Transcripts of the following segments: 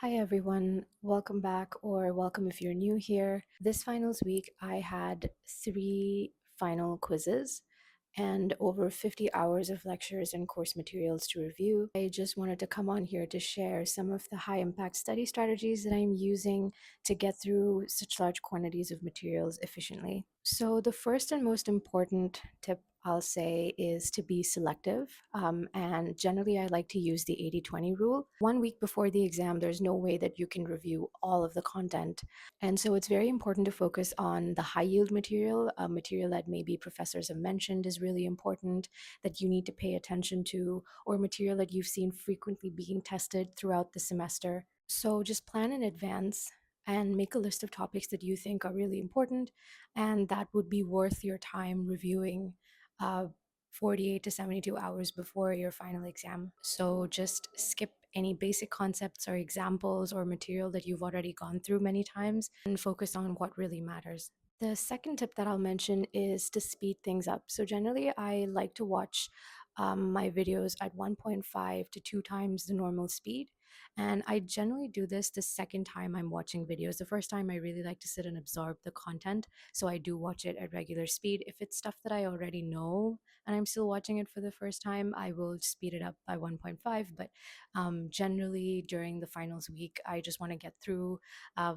Hi everyone, welcome back, or welcome if you're new here. This finals week, I had 3 final quizzes and over 50 hours of lectures and course materials to review. I just wanted to come on here to share some of the high impact study strategies that I'm using to get through such large quantities of materials efficiently. So the first and most important tip I'll say is to be selective. And generally, I like to use the 80-20 rule. 1 week before the exam, there's no way that you can review all of the content. And so it's very important to focus on the high yield material, material that maybe professors have mentioned is really important, that you need to pay attention to, or material that you've seen frequently being tested throughout the semester. So just plan in advance and make a list of topics that you think are really important and that would be worth your time reviewing 48 to 72 hours before your final exam. So just skip any basic concepts or examples or material that you've already gone through many times and focus on what really matters. The second tip that I'll mention is to speed things up. So generally, I like to watch my videos at 1.5 to 2 times the normal speed. And I generally do this the second time I'm watching videos. The first time I really like to sit and absorb the content. So I do watch it at regular speed. If it's stuff that I already know and I'm still watching it for the first time, I will speed it up by 1.5. But generally during the finals week, I just want to get through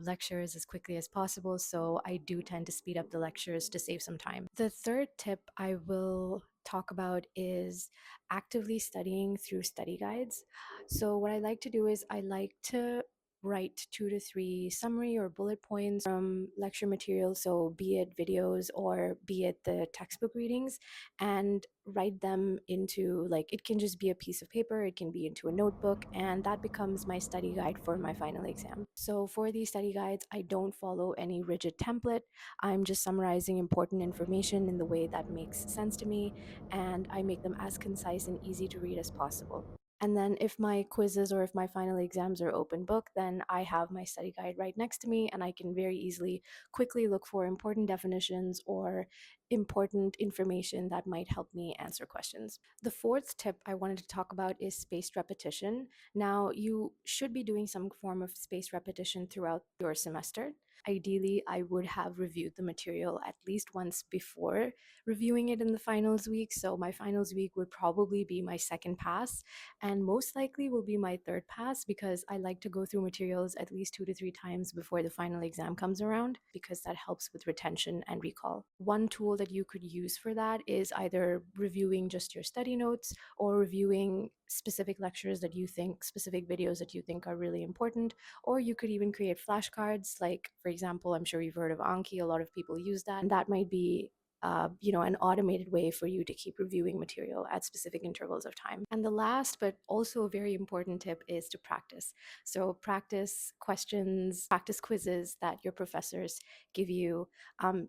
lectures as quickly as possible. So I do tend to speed up the lectures to save some time. The third tip I will talk about is actively studying through study guides. So what I like to do is I like to write 2 to 3 summary or bullet points from lecture material, so be it videos or be it the textbook readings, and write them into, like, it can just be a piece of paper, it can be into a notebook, and that becomes my study guide for my final exam. So for these study guides, I don't follow any rigid template. I'm just summarizing important information in the way that makes sense to me, and I make them as concise and easy to read as possible. And then if my quizzes or if my final exams are open book, then I have my study guide right next to me, and I can very easily quickly look for important definitions or important information that might help me answer questions. The fourth tip I wanted to talk about is spaced repetition. Now, you should be doing some form of spaced repetition throughout your semester. Ideally, I would have reviewed the material at least once before reviewing it in the finals week. So my finals week would probably be my second pass, and most likely will be my third pass, because I like to go through materials at least 2 to 3 times before the final exam comes around, because that helps with retention and recall. One tool that you could use for that is either reviewing just your study notes or reviewing specific lectures that you think, specific videos that you think are really important, or you could even create flashcards. Like, for example, I'm sure you've heard of Anki. A lot of people use that, and that might be an automated way for you to keep reviewing material at specific intervals of time. And the last, but also a very important tip, is to practice. So practice questions, practice quizzes that your professors give you.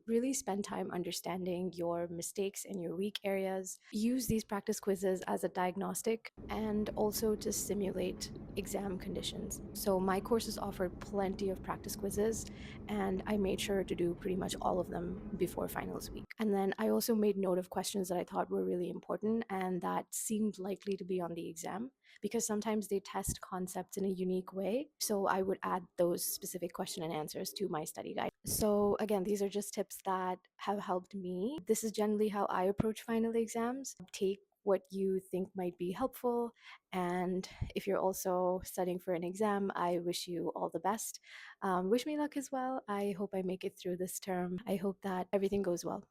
Really spend time understanding your mistakes and your weak areas. Use these practice quizzes as a diagnostic and also to simulate exam conditions. So my courses offered plenty of practice quizzes, and I made sure to do pretty much all of them before finals week. And then I also made note of questions that I thought were really important and that seemed likely to be on the exam, because sometimes they test concepts in a unique way. So I would add those specific question and answers to my study guide. So again, these are just tips that have helped me. This is generally how I approach final exams. Take what you think might be helpful, and if you're also studying for an exam, I wish you all the best. Wish me luck as well. I hope I make it through this term. I hope that everything goes well.